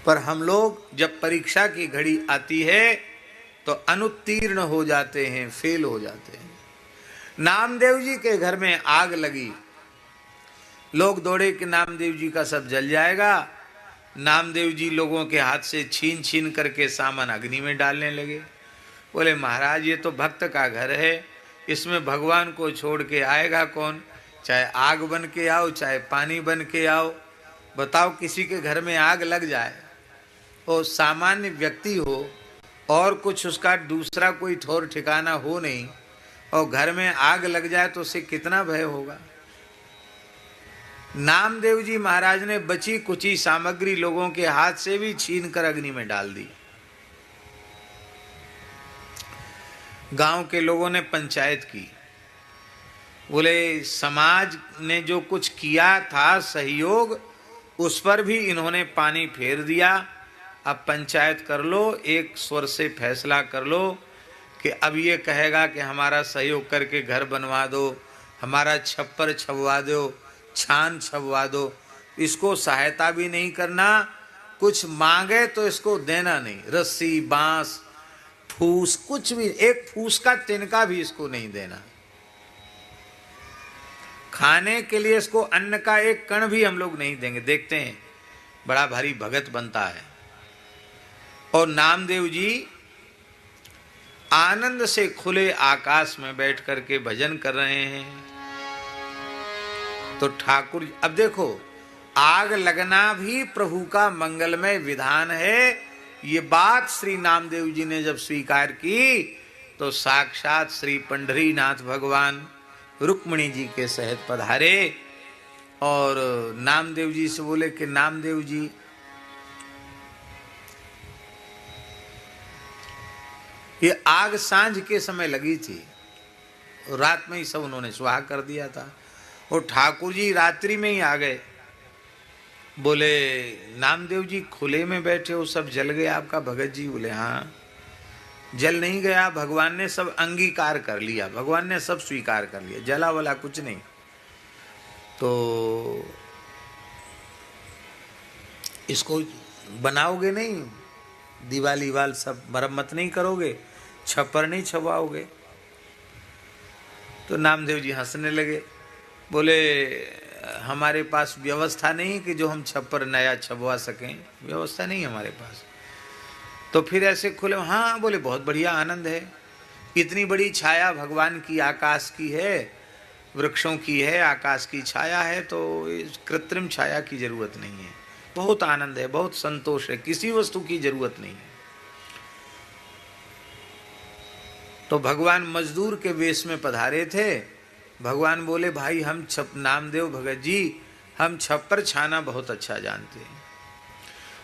पर हम लोग जब परीक्षा की घड़ी आती है तो अनुत्तीर्ण हो जाते हैं, फेल हो जाते हैं। नामदेव जी के घर में आग लगी, लोग दौड़े कि नामदेव जी का सब जल जाएगा। नामदेव जी लोगों के हाथ से छीन छीन करके सामान अग्नि में डालने लगे। बोले महाराज ये तो भक्त का घर है, इसमें भगवान को छोड़ के आएगा कौन? चाहे आग बन के आओ, चाहे पानी बन के आओ, बताओ किसी के घर में आग लग जाए, वो सामान्य व्यक्ति हो और कुछ उसका दूसरा कोई ठौर ठिकाना हो नहीं, और घर में आग लग जाए तो उसे कितना भय होगा। नामदेव जी महाराज ने बची कुची सामग्री लोगों के हाथ से भी छीन कर अग्नि में डाल दी। गांव के लोगों ने पंचायत की, बोले समाज ने जो कुछ किया था सहयोग, उस पर भी इन्होंने पानी फेर दिया। अब पंचायत कर लो, एक स्वर से फैसला कर लो कि अब ये कहेगा कि हमारा सहयोग करके घर बनवा दो, हमारा छप्पर छपवा दो, छान छपवा दो, इसको सहायता भी नहीं करना, कुछ मांगे तो इसको देना नहीं, रस्सी बांस फूस कुछ भी, एक फूस का तिनका भी इसको नहीं देना, खाने के लिए इसको अन्न का एक कण भी हम लोग नहीं देंगे। देखते हैं बड़ा भारी भगत बनता है। और नामदेव जी आनंद से खुले आकाश में बैठ करके भजन कर रहे हैं। तो ठाकुर, अब देखो आग लगना भी प्रभु का मंगलमय विधान है। ये बात श्री नामदेव जी ने जब स्वीकार की तो साक्षात श्री पंढरीनाथ भगवान रुक्मिणी जी के सहित पधारे और नामदेव जी से बोले कि नामदेव जी ये आग सांझ के समय लगी थी, रात में ही सब उन्होंने सुहा कर दिया था, और ठाकुर जी रात्रि में ही आ गए। बोले नामदेव जी खुले में बैठे हो, सब जल गया आपका भगत जी? बोले हाँ जल नहीं गया, भगवान ने सब अंगीकार कर लिया, भगवान ने सब स्वीकार कर लिया, जला वाला कुछ नहीं। तो इसको बनाओगे नहीं, दीवाली वाल सब मरम्मत नहीं करोगे, छप्पर नहीं छपवाओगे? तो नामदेव जी हंसने लगे, बोले हमारे पास व्यवस्था नहीं कि जो हम छप्पर नया छपवा सकें, व्यवस्था नहीं हमारे पास। तो फिर ऐसे खुले? हाँ। बोले बहुत बढ़िया, आनंद है, इतनी बड़ी छाया भगवान की आकाश की है, वृक्षों की है, आकाश की छाया है, तो इस कृत्रिम छाया की जरूरत नहीं है, बहुत आनंद है, बहुत संतोष है, किसी वस्तु की जरूरत नहीं है। तो भगवान मजदूर के वेश में पधारे थे। भगवान बोले भाई हम नामदेव भगत जी हम छप्पर छाना बहुत अच्छा जानते हैं।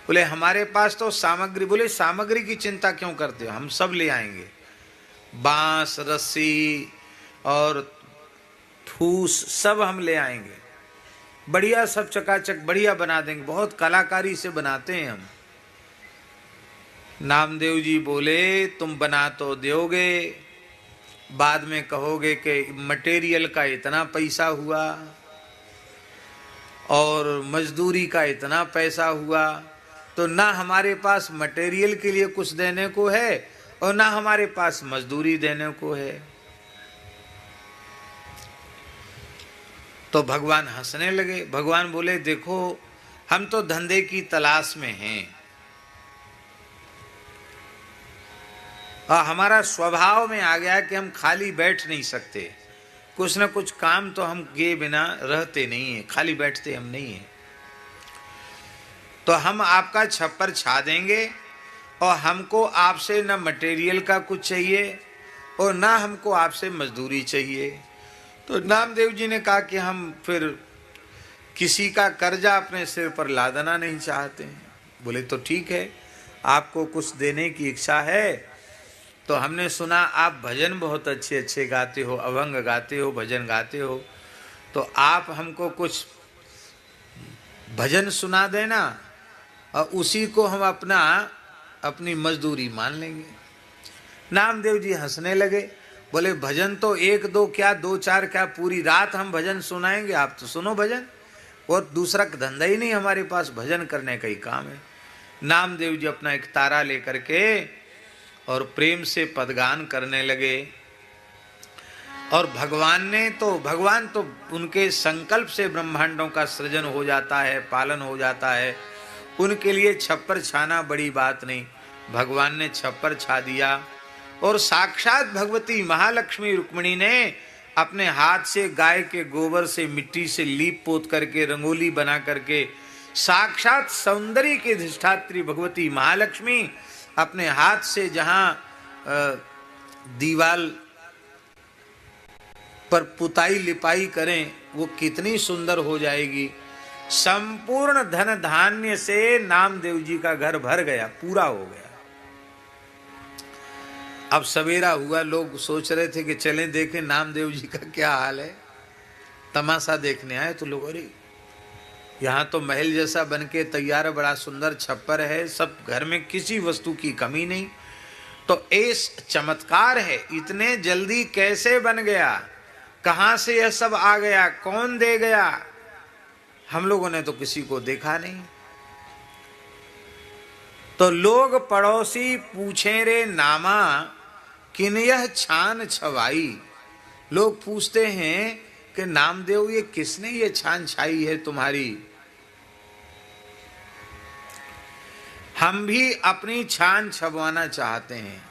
बोले हमारे पास तो सामग्री, बोले सामग्री की चिंता क्यों करते हो, हम सब ले आएंगे, बांस रस्सी और फूस सब हम ले आएंगे, बढ़िया सब चकाचक बढ़िया बना देंगे, बहुत कलाकारी से बनाते हैं हम। नामदेव जी बोले तुम बना तो दोगे, बाद में कहोगे कि मटेरियल का इतना पैसा हुआ और मजदूरी का इतना पैसा हुआ, तो ना हमारे पास मटेरियल के लिए कुछ देने को है और ना हमारे पास मजदूरी देने को है। तो भगवान हंसने लगे। भगवान बोले देखो हम तो धंधे की तलाश में हैं, और हमारा स्वभाव में आ गया कि हम खाली बैठ नहीं सकते, कुछ न कुछ काम तो हम किए बिना रहते नहीं हैं, खाली बैठते हम नहीं हैं। तो हम आपका छप्पर छा देंगे और हमको आपसे न मटेरियल का कुछ चाहिए और ना हमको आपसे मजदूरी चाहिए। तो नामदेव जी ने कहा कि हम फिर किसी का कर्जा अपने सिर पर लादना नहीं चाहते हैं। बोले तो ठीक है, आपको कुछ देने की इच्छा है तो हमने सुना आप भजन बहुत अच्छे अच्छे गाते हो, अभंग गाते हो, भजन गाते हो, तो आप हमको कुछ भजन सुना देना और उसी को हम अपनी मजदूरी मान लेंगे। नामदेव जी हंसने लगे, बोले भजन तो एक दो क्या, दो चार क्या, पूरी रात हम भजन सुनाएंगे, आप तो सुनो भजन, और दूसरा धंधा ही नहीं हमारे पास, भजन करने का ही काम है। नामदेव जी अपना एक तारा लेकर के और प्रेम से पदगान करने लगे। और भगवान तो उनके संकल्प से ब्रह्मांडों का सृजन हो जाता है, पालन हो जाता है। उनके लिए छप्पर छाना बड़ी बात नहीं, भगवान ने छप्पर छा दिया। और साक्षात भगवती महालक्ष्मी रुक्मिणी ने अपने हाथ से गाय के गोबर से मिट्टी से लीप पोत करके रंगोली बना करके साक्षात सौंदर्य की अधिष्ठात्री भगवती महालक्ष्मी अपने हाथ से जहां दीवाल पर पुताई लिपाई करें वो कितनी सुंदर हो जाएगी। संपूर्ण धन धान्य से नामदेव जी का घर भर गया, पूरा हो गया। अब सवेरा हुआ, लोग सोच रहे थे कि चलें देखें नामदेव जी का क्या हाल है। तमाशा देखने आए तो लोग, अरे यहाँ तो महल जैसा बन के तैयार है, बड़ा सुंदर छप्पर है, सब घर में किसी वस्तु की कमी नहीं। तो इस चमत्कार है, इतने जल्दी कैसे बन गया, कहाँ से यह सब आ गया, कौन दे गया? हम लोगों ने तो किसी को देखा नहीं। तो लोग पड़ोसी पूछे रे नामा किन यह छान छवाई। लोग पूछते हैं कि नामदेव ये किसने ये छान छाई है तुम्हारी। हम भी अपनी छान छबवाना चाहते हैं।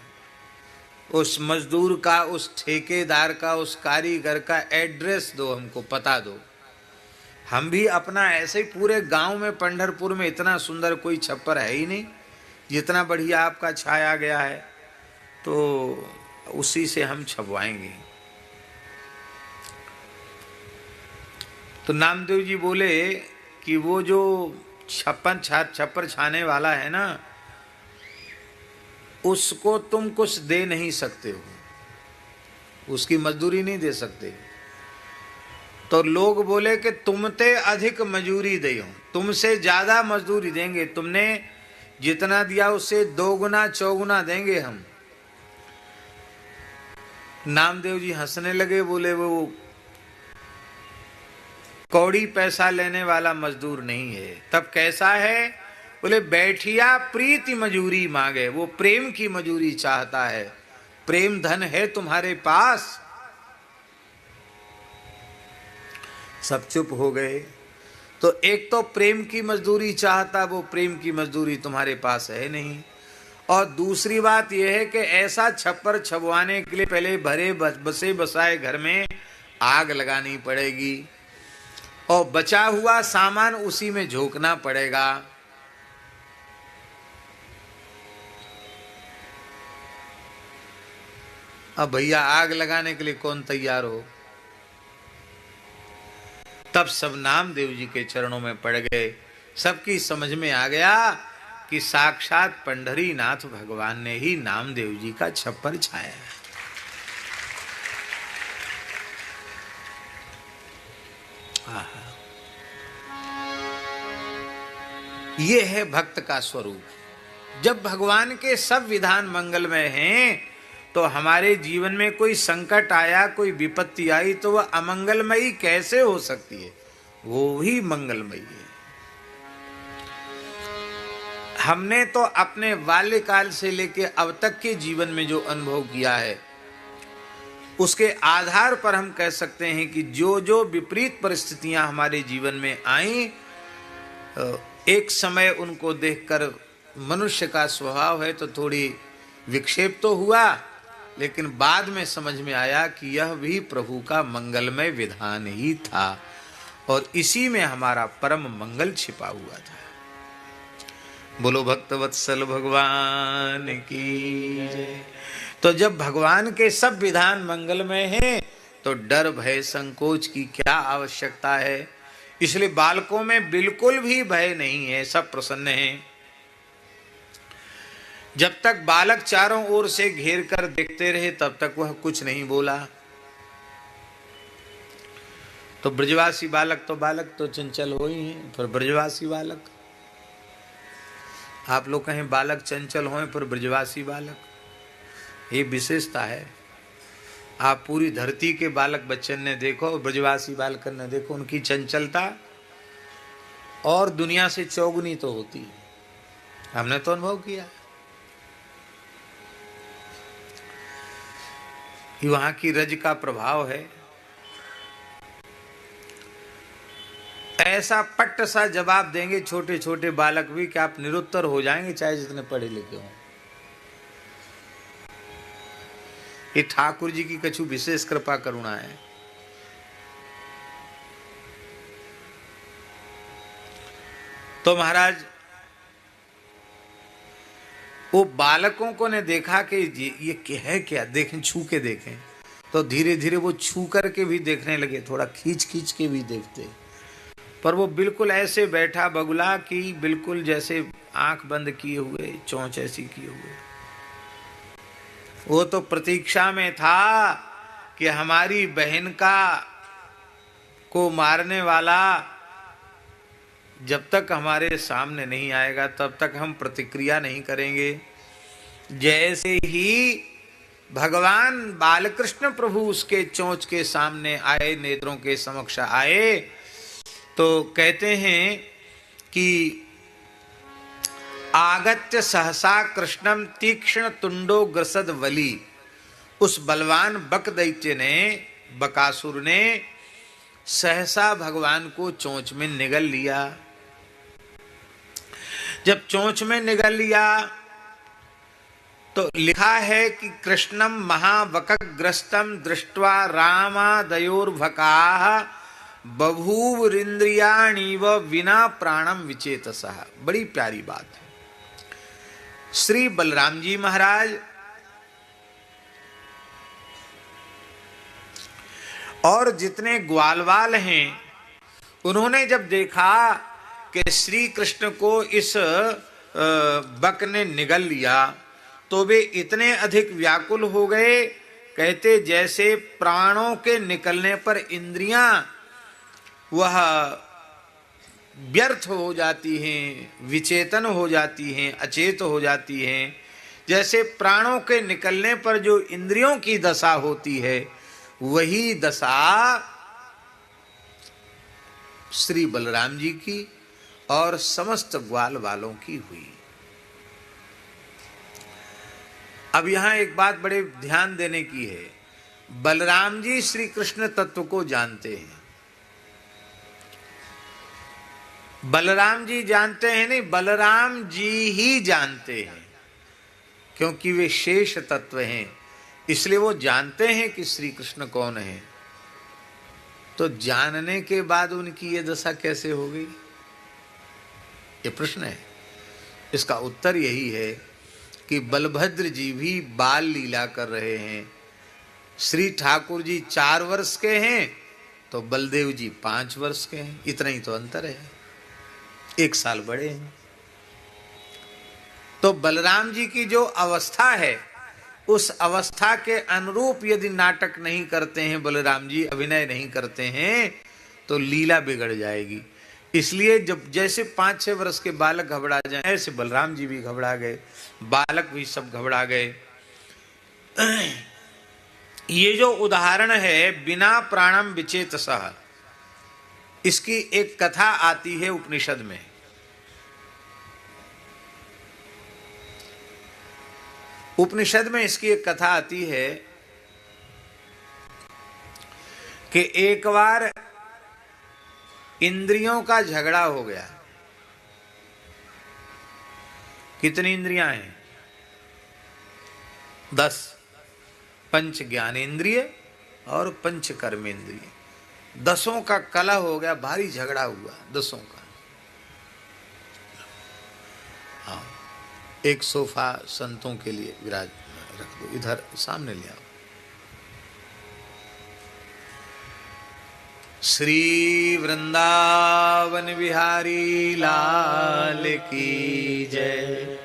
उस मजदूर का, उस ठेकेदार का, उस कारीगर का एड्रेस दो, हमको पता दो। हम भी अपना ऐसे ही, पूरे गांव में पंढरपुर में इतना सुंदर कोई छप्पर है ही नहीं जितना बढ़िया आपका छाया गया है, तो उसी से हम छपवाएंगे। तो नामदेव जी बोले कि वो जो छप्पर छाने वाला है ना, उसको तुम कुछ दे नहीं सकते हो, उसकी मजदूरी नहीं दे सकते। तो लोग बोले कि तुमते अधिक मजूरी दे, तुमसे ज्यादा मजदूरी देंगे, तुमने जितना दिया उससे 2 गुना 4 गुना देंगे हम। नामदेव जी हंसने लगे, बोले वो कौड़ी पैसा लेने वाला मजदूर नहीं है। तब कैसा है? बोले बैठिया प्रीति मजूरी मांगे, वो प्रेम की मजूरी चाहता है। प्रेम धन है तुम्हारे पास? सब चुप हो गए। तो एक तो प्रेम की मजदूरी चाहता, वो प्रेम की मजदूरी तुम्हारे पास है नहीं। और दूसरी बात यह है कि ऐसा छप्पर छपवाने के लिए पहले भरे बसे बसाए घर में आग लगानी पड़ेगी और बचा हुआ सामान उसी में झोंकना पड़ेगा। अब भैया आग लगाने के लिए कौन तैयार हो? तब सब नामदेव जी के चरणों में पड़ गए। सबकी समझ में आ गया कि साक्षात पंढरीनाथ भगवान ने ही नामदेव जी का छप्पर छाया है। ये है भक्त का स्वरूप। जब भगवान के सब विधान मंगलमय हैं, तो हमारे जीवन में कोई संकट आया, कोई विपत्ति आई, तो वह अमंगलमयी कैसे हो सकती है? वो भी मंगलमयी है। हमने तो अपने बाल्यकाल से लेके अब तक के जीवन में जो अनुभव किया है, उसके आधार पर हम कह सकते हैं कि जो जो विपरीत परिस्थितियां हमारे जीवन में आईं, एक समय उनको देखकर मनुष्य का स्वभाव है तो थोड़ी विक्षेप तो हुआ, लेकिन बाद में समझ में आया कि यह भी प्रभु का मंगलमय विधान ही था और इसी में हमारा परम मंगल छिपा हुआ था। बोलो भक्तवत्सल भगवान की जय। तो जब भगवान के सब विधान मंगलमय हैं, तो डर भय संकोच की क्या आवश्यकता है? इसलिए बालकों में बिल्कुल भी भय नहीं है, सब प्रसन्न हैं। जब तक बालक चारों ओर से घेर कर देखते रहे, तब तक वह कुछ नहीं बोला। तो ब्रजवासी बालक तो चंचल हो ही हैं, पर ब्रजवासी बालक, आप लोग कहें बालक चंचल हों पर ब्रजवासी बालक, ये विशेषता है। आप पूरी धरती के बालक बच्चन ने देखो, ब्रजवासी बालकन ने देखो, उनकी चंचलता और दुनिया से चौगुनी तो होती है। हमने तो अनुभव किया कि वहां की रज का प्रभाव है। ऐसा पट्ट सा जवाब देंगे छोटे छोटे बालक भी कि आप निरुत्तर हो जाएंगे, चाहे जितने पढ़े लिखे हों। ये ठाकुर जी की कछु विशेष कृपा करुणा है। तो महाराज वो बालकों को ने देखा कि ये क्या है, क्या देखें, छू के देखें। तो धीरे धीरे वो छू करके भी देखने लगे, थोड़ा खींच खींच के भी देखते। पर वो बिल्कुल ऐसे बैठा बगुला कि बिल्कुल जैसे आंख बंद किए हुए, चोंच ऐसी किए हुए। वो तो प्रतीक्षा में था कि हमारी बहन का को मारने वाला जब तक हमारे सामने नहीं आएगा तब तक हम प्रतिक्रिया नहीं करेंगे। जैसे ही भगवान बालकृष्ण प्रभु उसके चोंच के सामने आए, नेत्रों के समक्ष आए, तो कहते हैं कि आगत्य सहसा कृष्णम तीक्ष्ण तुंडो ग्रसद वली। उस बलवान बक दैत्य ने, बकासुर ने सहसा भगवान को चोंच में निगल लिया। जब चोंच में निगल लिया तो लिखा है कि कृष्णम महावकग्रस्तम दृष्ट्वा रामादयोर्भकाः बभूवरिंद्रियाणीव विना प्राणम विचेतसः। बड़ी प्यारी बात है। श्री बलराम जी महाराज और जितने ग्वालवाल हैं, उन्होंने जब देखा कि श्री कृष्ण को इस बक ने निगल लिया तो वे इतने अधिक व्याकुल हो गए, कहते जैसे प्राणों के निकलने पर इंद्रियां वह व्यर्थ हो जाती हैं, विचेतन हो जाती हैं, अचेत हो जाती हैं। जैसे प्राणों के निकलने पर जो इंद्रियों की दशा होती है, वही दशा श्री बलराम जी की और समस्त ग्वाल वालों की हुई। अब यहां एक बात बड़े ध्यान देने की है। बलराम जी श्री कृष्ण तत्व को जानते हैं। बलराम जी जानते हैं नहीं, बलराम जी ही जानते हैं, क्योंकि वे शेष तत्व हैं। इसलिए वो जानते हैं कि श्री कृष्ण कौन है। तो जानने के बाद उनकी ये दशा कैसे हो गई, ये प्रश्न है। इसका उत्तर यही है कि बलभद्र जी भी बाल लीला कर रहे हैं। श्री ठाकुर जी 4 वर्ष के हैं तो बलदेव जी 5 वर्ष के हैं। इतना ही तो अंतर है, 1 साल बड़े हैं। तो बलराम जी की जो अवस्था है, उस अवस्था के अनुरूप यदि नाटक नहीं करते हैं बलराम जी, अभिनय नहीं करते हैं, तो लीला बिगड़ जाएगी। इसलिए जब जैसे 5-6 वर्ष के बालक घबरा जाए, ऐसे बलराम जी भी घबरा गए, बालक भी सब घबरा गए। ये जो उदाहरण है बिना प्राणम विचेतसः, इसकी एक कथा आती है उपनिषद में। उपनिषद में इसकी एक कथा आती है कि एक बार इंद्रियों का झगड़ा हो गया। कितनी इंद्रियां हैं? 10। पंच ज्ञानेंद्रिय और पंच कर्मेंद्रिय, 10 का कलह हो गया, भारी झगड़ा हुआ 10 का। हाँ, एक सोफा संतों के लिए विराज रख दो, इधर सामने ले आओ। श्री वृंदावन बिहारी लाल की जय।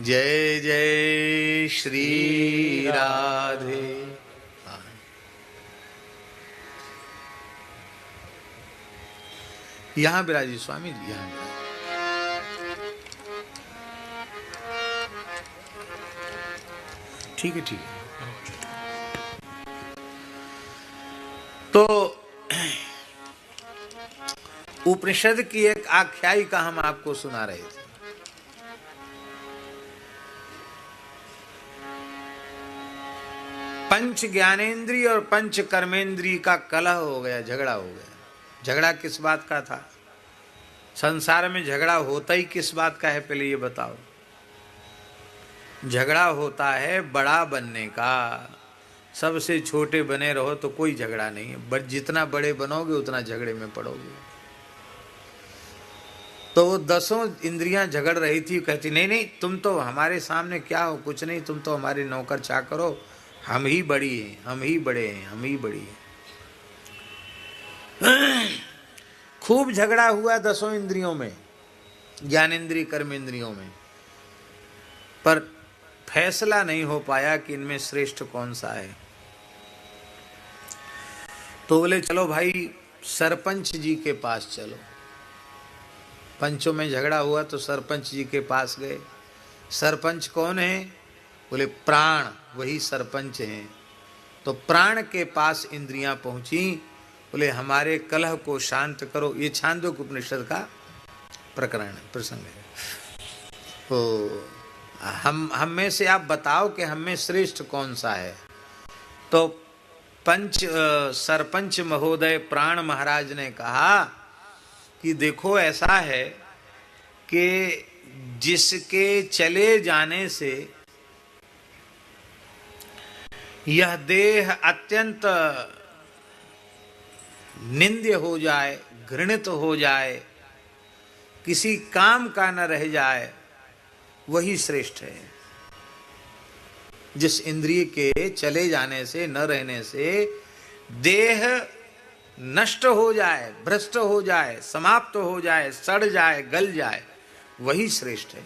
जय जय श्री राधे। यहां विराजी स्वामी जी, यहां ठीक है, ठीक है। तो उपनिषद की एक आख्यायिका हम आपको सुना रहे थे। पंच ज्ञानेंद्रिय और पंच कर्मेंद्रिय का कलह हो गया, झगड़ा हो गया। झगड़ा किस बात का था? संसार में झगड़ा होता ही किस बात का है, पहले ये बताओ। झगड़ा होता है बड़ा बनने का। सबसे छोटे बने रहो तो कोई झगड़ा नहीं है, बट जितना बड़े बनोगे उतना झगड़े में पड़ोगे। तो वो 10 इंद्रियां झगड़ रही थी, कहती नहीं नहीं तुम तो हमारे सामने क्या हो, कुछ नहीं, तुम तो हमारे नौकर चाकर हो, हम ही बड़ी हैं, हम ही बड़े हैं, हम ही बड़ी हैं। खूब झगड़ा हुआ 10 इंद्रियों में, ज्ञानेंद्रिय कर्मेंद्रियों में, पर फैसला नहीं हो पाया कि इनमें श्रेष्ठ कौन सा है। तो बोले चलो भाई सरपंच जी के पास चलो। पंचों में झगड़ा हुआ तो सरपंच जी के पास गए। सरपंच कौन है? बोले प्राण, वही सरपंच हैं। तो प्राण के पास इंद्रियां पहुंची, बोले हमारे कलह को शांत करो। ये छांदोग्य उपनिषद का प्रकरण है, प्रसंग है। तो हम में से आप बताओ कि हम में श्रेष्ठ कौन सा है। तो सरपंच महोदय प्राण महाराज ने कहा कि देखो ऐसा है कि जिसके चले जाने से यह देह अत्यंत निंद्य हो जाए, घृणित हो जाए, किसी काम का न रह जाए, वही श्रेष्ठ है। जिस इंद्रिय के चले जाने से, न रहने से देह नष्ट हो जाए, भ्रष्ट हो जाए, समाप्त हो जाए, सड़ जाए, गल जाए, वही श्रेष्ठ है।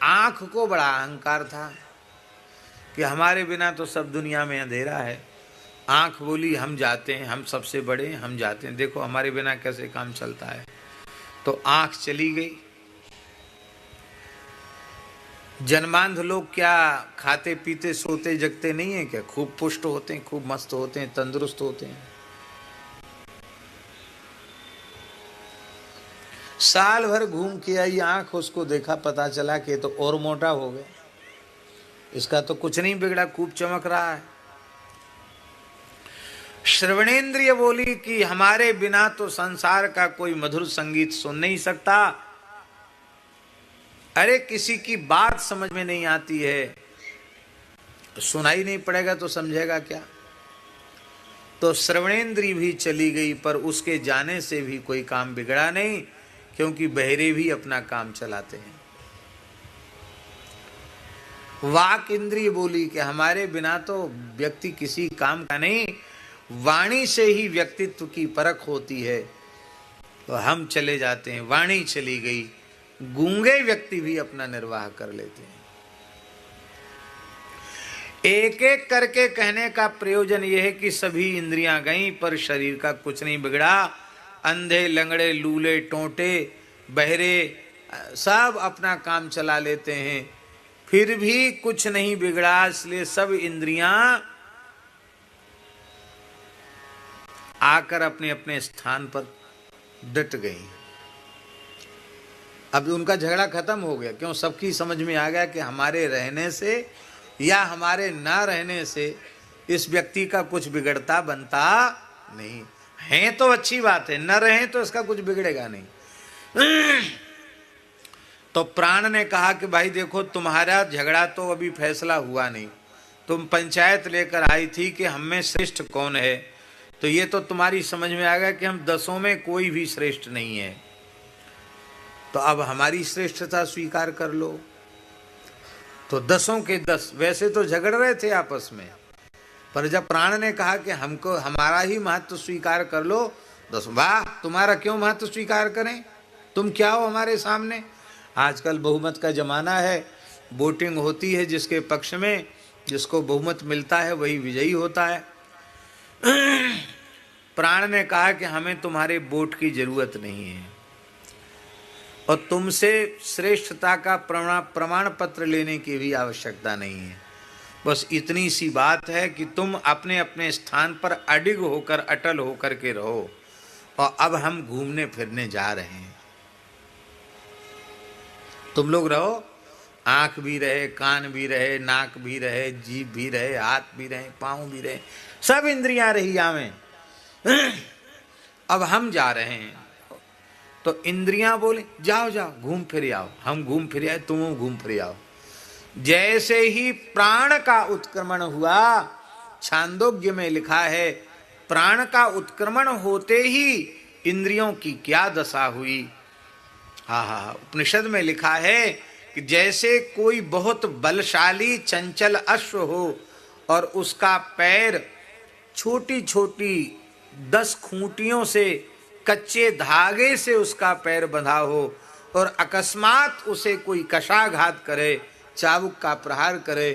आंख को बड़ा अहंकार था कि हमारे बिना तो सब दुनिया में अंधेरा है। आंख बोली हम जाते हैं, हम सबसे बड़े हैं, हम जाते हैं, देखो हमारे बिना कैसे काम चलता है। तो आंख चली गई। जन्मांध लोग क्या खाते पीते सोते जगते नहीं है क्या? खूब पुष्ट होते हैं, खूब मस्त होते हैं, तंदुरुस्त होते हैं। साल भर घूम के आई आंख, उसको देखा, पता चला कि तो और मोटा हो गया। इसका तो कुछ नहीं बिगड़ा, खूब चमक रहा है। श्रवणेन्द्रिय बोली कि हमारे बिना तो संसार का कोई मधुर संगीत सुन नहीं सकता। अरे किसी की बात समझ में नहीं आती है, सुनाई नहीं पड़ेगा तो समझेगा क्या? तो श्रवणेन्द्रिय भी चली गई, पर उसके जाने से भी कोई काम बिगड़ा नहीं, क्योंकि बहरे भी अपना काम चलाते हैं। वाक इंद्रिय बोली कि हमारे बिना तो व्यक्ति किसी काम का नहीं, वाणी से ही व्यक्तित्व की परख होती है। तो हम चले जाते हैं, वाणी चली गई, गूंगे व्यक्ति भी अपना निर्वाह कर लेते हैं। एक एक करके कहने का प्रयोजन यह है कि सभी इंद्रियां गईं पर शरीर का कुछ नहीं बिगड़ा। अंधे लंगड़े लूले टोटे बहरे सब अपना काम चला लेते हैं, फिर भी कुछ नहीं बिगड़ा। इसलिए सब इंद्रियां आकर अपने अपने स्थान पर डट गई। अब उनका झगड़ा खत्म हो गया। क्यों? सबकी समझ में आ गया कि हमारे रहने से या हमारे ना रहने से इस व्यक्ति का कुछ बिगड़ता बनता नहीं है। तो अच्छी बात है, न रहे तो इसका कुछ बिगड़ेगा नहीं। तो प्राण ने कहा कि भाई देखो तुम्हारा झगड़ा तो अभी फैसला हुआ नहीं, तुम पंचायत लेकर आई थी कि हम में श्रेष्ठ कौन है। तो ये तो तुम्हारी समझ में आ गया कि हम 10 में कोई भी श्रेष्ठ नहीं है। तो अब हमारी श्रेष्ठता स्वीकार कर लो। तो 10 के 10 वैसे तो झगड़ रहे थे आपस में, पर जब प्राण ने कहा कि हमको हमारा ही महत्व स्वीकार कर लो, 10 वाह तुम्हारा क्यों महत्व स्वीकार करें, तुम क्या हो हमारे सामने। आजकल बहुमत का जमाना है, वोटिंग होती है, जिसके पक्ष में जिसको बहुमत मिलता है वही विजयी होता है। प्राण ने कहा कि हमें तुम्हारे वोट की जरूरत नहीं है और तुमसे श्रेष्ठता का प्रमाण पत्र लेने की भी आवश्यकता नहीं है। बस इतनी सी बात है कि तुम अपने अपने स्थान पर अडिग होकर, अटल होकर के रहो। और अब हम घूमने फिरने जा रहे हैं, तुम लोग रहो, आँख भी रहे, कान भी रहे, नाक भी रहे, जीभ भी रहे, हाथ भी रहे, पाँव भी रहे, सब इंद्रियां रही आवें। अब हम जा रहे हैं तो इंद्रियां बोले जाओ जाओ घूम फिर आओ। हम घूम फिर आए, तुम घूम फिर आओ। जैसे ही प्राण का उत्क्रमण हुआ, छांदोग्य में लिखा है, प्राण का उत्क्रमण होते ही इंद्रियों की क्या दशा हुई। हा हा, उपनिषद में लिखा है कि जैसे कोई बहुत बलशाली चंचल अश्व हो और उसका पैर छोटी छोटी 10 खूंटियों से, कच्चे धागे से उसका पैर बंधा हो और अकस्मात उसे कोई कशाघात करे, चाबुक का प्रहार करे,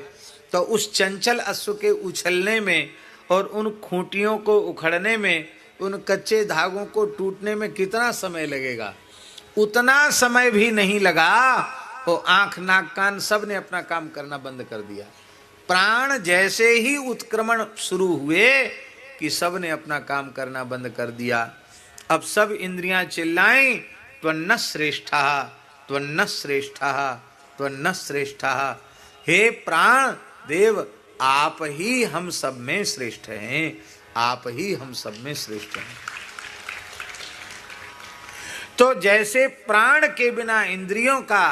तो उस चंचल अश्व के उछलने में और उन खूंटियों को उखड़ने में, उन कच्चे धागों को टूटने में कितना समय लगेगा। उतना समय भी नहीं लगा। वो आंख नाक कान सब ने अपना काम करना बंद कर दिया। प्राण जैसे ही उत्क्रमण शुरू हुए कि सब ने अपना काम करना बंद कर दिया। अब सब इंद्रियां चिल्लाएं, त्वन्न श्रेष्ठा, त्वन्न श्रेष्ठा, त्वन्न श्रेष्ठा। हे प्राण देव, आप ही हम सब में श्रेष्ठ हैं, आप ही हम सब में श्रेष्ठ हैं। तो जैसे प्राण के बिना इंद्रियों का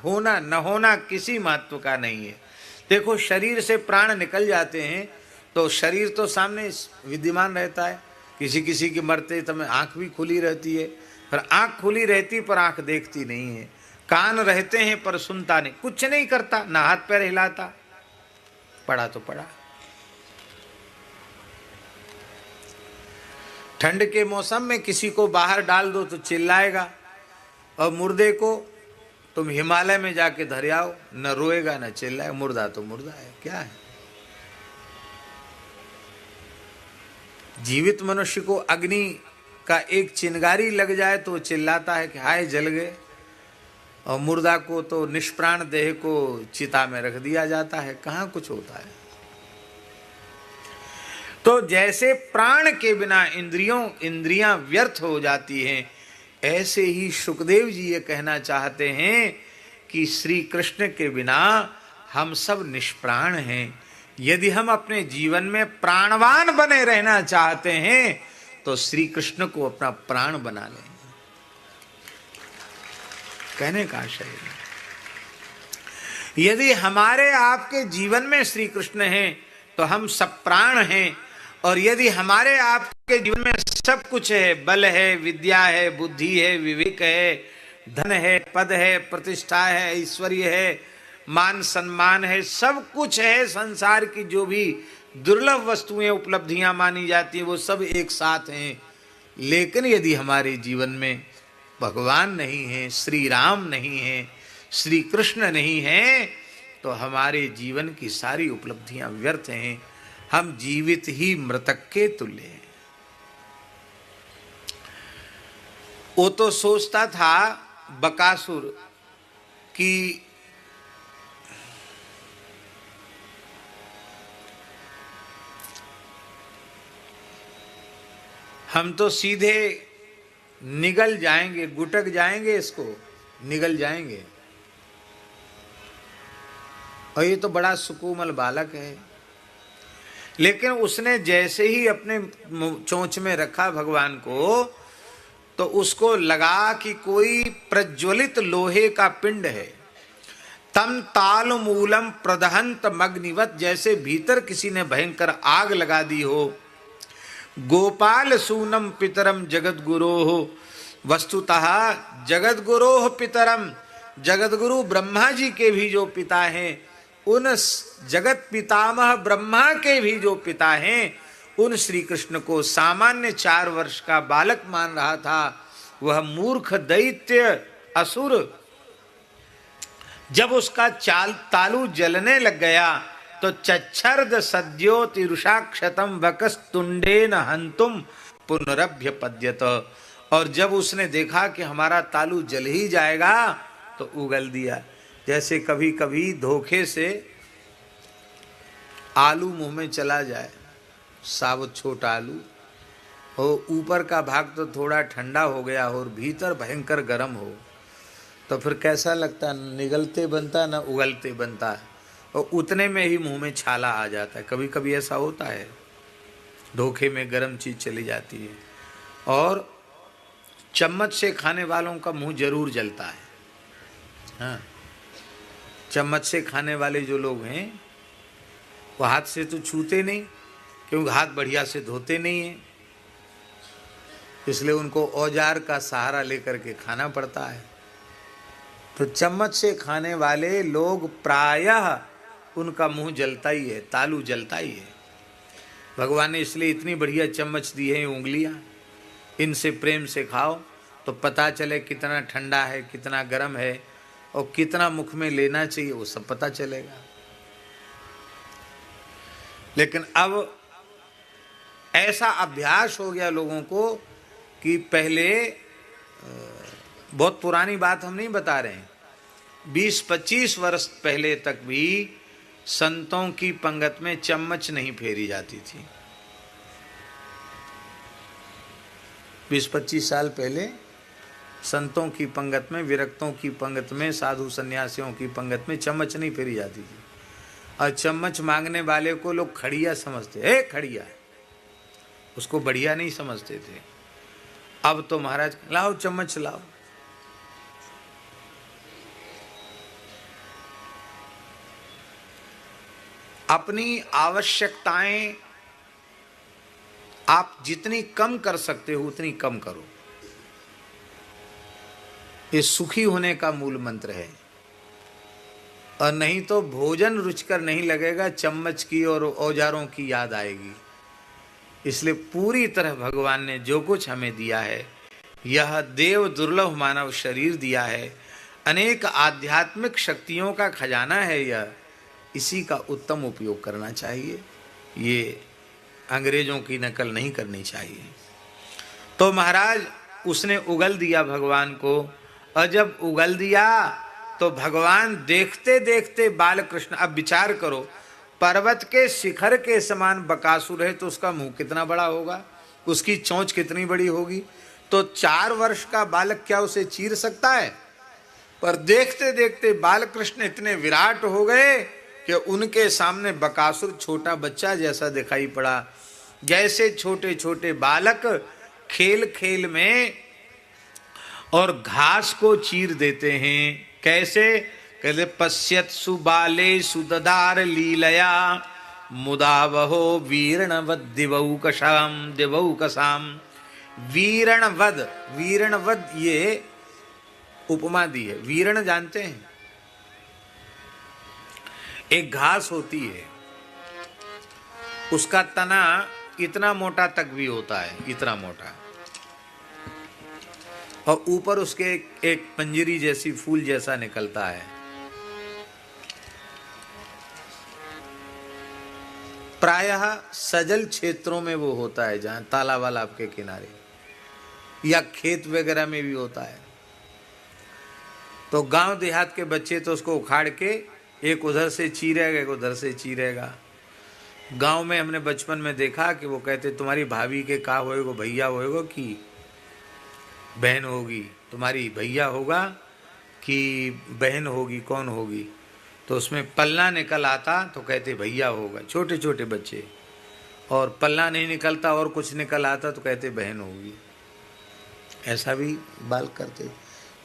होना न होना किसी महत्व का नहीं है। देखो, शरीर से प्राण निकल जाते हैं तो शरीर तो सामने विद्यमान रहता है। किसी किसी के मरते समय आंख भी खुली रहती है, पर आंख खुली रहती पर आंख देखती नहीं है। कान रहते हैं पर सुनता नहीं, कुछ नहीं करता, ना हाथ पैर हिलाता, पड़ा तो पड़ा। ठंड के मौसम में किसी को बाहर डाल दो तो चिल्लाएगा, और मुर्दे को तुम हिमालय में जाके धर आओ, न रोएगा न चिल्लाएगा। मुर्दा तो मुर्दा है, क्या है। जीवित मनुष्य को अग्नि का एक चिंगारी लग जाए तो चिल्लाता है कि हाय जल गए, और मुर्दा को तो निष्प्राण देह को चिता में रख दिया जाता है, कहाँ कुछ होता है। तो जैसे प्राण के बिना इंद्रियां व्यर्थ हो जाती हैं, ऐसे ही सुखदेव जी ये कहना चाहते हैं कि श्री कृष्ण के बिना हम सब निष्प्राण हैं। यदि हम अपने जीवन में प्राणवान बने रहना चाहते हैं तो श्री कृष्ण को अपना प्राण बना लें। कहने का आशय है, यदि हमारे आपके जीवन में श्री कृष्ण हैं तो हम सब प्राण हैं, और यदि हमारे आपके जीवन में सब कुछ है, बल है, विद्या है, बुद्धि है, विवेक है, धन है, पद है, प्रतिष्ठा है, ऐश्वर्य है, मान सम्मान है, सब कुछ है, संसार की जो भी दुर्लभ वस्तुएं उपलब्धियां मानी जाती हैं वो सब एक साथ हैं। लेकिन यदि हमारे जीवन में भगवान नहीं है, श्री राम नहीं है, श्री कृष्ण नहीं है, तो हमारे जीवन की सारी उपलब्धियां व्यर्थ हैं। हम जीवित ही मृतक के तुल्य हैं। वो तो सोचता था बकासुर कि हम तो सीधे निगल जाएंगे, गुटक जाएंगे, इसको निगल जाएंगे। और ये तो बड़ा सुकोमल बालक है। लेकिन उसने जैसे ही अपने चोंच में रखा भगवान को, तो उसको लगा कि कोई प्रज्वलित लोहे का पिंड है। तम ताल मूलम प्रदहंत मग्निवत, जैसे भीतर किसी ने भयंकर आग लगा दी हो। गोपाल सूनम पितरम जगत गुरोह, वस्तुतः जगत गुरोह पितरम, जगत गुरु ब्रह्मा जी के भी जो पिता हैं, उन जगत पितामह ब्रह्मा के भी जो पिता हैं, उन श्री कृष्ण को सामान्य 4 वर्ष का बालक मान रहा था। वह मूर्ख दैत्य असुर जब उसका तालू जलने लग गया तो चच्छर्द सद्यो तिरुषाक्षतम वकस्तुंडेन हंतुम पुनरभ्य पद्यत, और जब उसने देखा कि हमारा तालू जल ही जाएगा तो उगल दिया। जैसे कभी कभी धोखे से आलू मुंह में चला जाए, साबुत छोटा आलू हो, ऊपर का भाग तो थोड़ा ठंडा हो गया और भीतर भयंकर गर्म हो, तो फिर कैसा लगता, निगलते बनता न उगलते बनता, और उतने में ही मुंह में छाला आ जाता है। कभी कभी ऐसा होता है, धोखे में गर्म चीज चली जाती है, और चम्मच से खाने वालों का मुंह जरूर जलता है। हाँ, चम्मच से खाने वाले जो लोग हैं वो हाथ से तो छूते नहीं, क्योंकि हाथ बढ़िया से धोते नहीं हैं, इसलिए उनको औजार का सहारा लेकर के खाना पड़ता है। तो चम्मच से खाने वाले लोग प्रायः उनका मुंह जलता ही है, तालू जलता ही है। भगवान ने इसलिए इतनी बढ़िया चम्मच दी है, उंगलियां, इनसे प्रेम से खाओ तो पता चले कितना ठंडा है, कितना गर्म है, और कितना मुख में लेना चाहिए, वो सब पता चलेगा। लेकिन अब ऐसा अभ्यास हो गया लोगों को कि पहले, बहुत पुरानी बात हम नहीं बता रहे हैं, 20-25 वर्ष पहले तक भी संतों की पंगत में चम्मच नहीं फेरी जाती थी। 20-25 साल पहले संतों की पंगत में, विरक्तों की पंगत में, साधु सन्यासियों की पंगत में चम्मच नहीं फेरी जाती थी। और चम्मच मांगने वाले को लोग खड़िया समझते, हे खड़िया, उसको बढ़िया नहीं समझते थे। अब तो महाराज लाओ चम्मच लाओ। अपनी आवश्यकताएं आप जितनी कम कर सकते हो उतनी कम करो, ये सुखी होने का मूल मंत्र है। और नहीं तो भोजन रुचिकर नहीं लगेगा, चम्मच की और औजारों की याद आएगी। इसलिए पूरी तरह भगवान ने जो कुछ हमें दिया है, यह देव दुर्लभ मानव शरीर दिया है, अनेक आध्यात्मिक शक्तियों का खजाना है यह, इसी का उत्तम उपयोग करना चाहिए। ये अंग्रेजों की नकल नहीं करनी चाहिए। तो महाराज उसने उगल दिया भगवान को, और जब उगल दिया तो भगवान देखते देखते बालकृष्ण, अब विचार करो, पर्वत के शिखर के समान बकासुर है तो उसका मुंह कितना बड़ा होगा, उसकी चोंच कितनी बड़ी होगी। तो 4 वर्ष का बालक क्या उसे चीर सकता है? पर देखते देखते बालकृष्ण इतने विराट हो गए कि उनके सामने बकासुर छोटा बच्चा जैसा दिखाई पड़ा। जैसे छोटे छोटे बालक खेल खेल में और घास को चीर देते हैं, कैसे? कहते पश्यत सुबाले सुददार लीलया मुदावहो वीरणवद दिवौकसाम। वीरणवद, वीरणवद ये उपमा दी है। वीरण जानते हैं? एक घास होती है, उसका तना इतना मोटा तक भी होता है, इतना मोटा, और ऊपर उसके एक पंजरी जैसी फूल जैसा निकलता है। प्रायः सजल क्षेत्रों में वो होता है, जहां तालाब वालाब के किनारे या खेत वगैरह में भी होता है। तो गांव देहात के बच्चे तो उसको उखाड़ के एक उधर से चीरेगा, एक उधर से चीरेगा। गांव में हमने बचपन में देखा कि वो कहते तुम्हारी भाभी के का होएगो, भैया होएगो कि बहन होगी, तुम्हारी भैया होगा कि बहन होगी, कौन होगी? तो उसमें पल्ला निकल आता तो कहते भैया होगा, छोटे छोटे बच्चे। और पल्ला नहीं निकलता और कुछ निकल आता तो कहते बहन होगी। ऐसा भी बाल करते।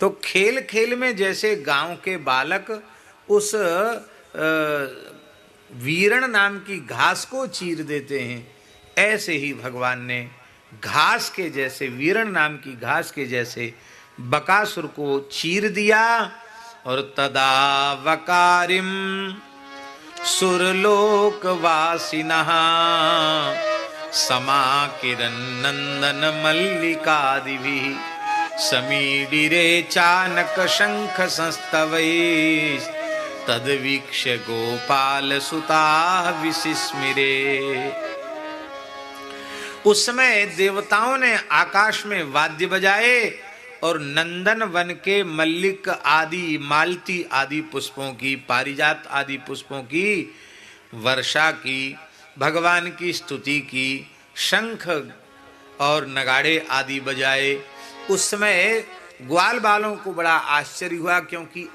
तो खेल खेल में जैसे गांव के बालक उस वीरण नाम की घास को चीर देते हैं, ऐसे ही भगवान ने घास के जैसे, वीरण नाम की घास के जैसे बकासुर को चीर दिया। और तदा वकारिम सुरलोकवासिनः समाकिरन नंदन मल्लिकादिभिः समीडिरे चानक शंख संस्तवैः तद्वीक्ष्य गोपाल सुताः विसिस्मिरे। उस समय देवताओं ने आकाश में वाद्य बजाए और नंदन वन के मल्लिक आदि, मालती आदि पुष्पों की, पारिजात आदि पुष्पों की वर्षा की, भगवान की स्तुति की, शंख और नगाड़े आदि बजाए। उस समय ग्वाल वालों को बड़ा आश्चर्य हुआ, क्योंकि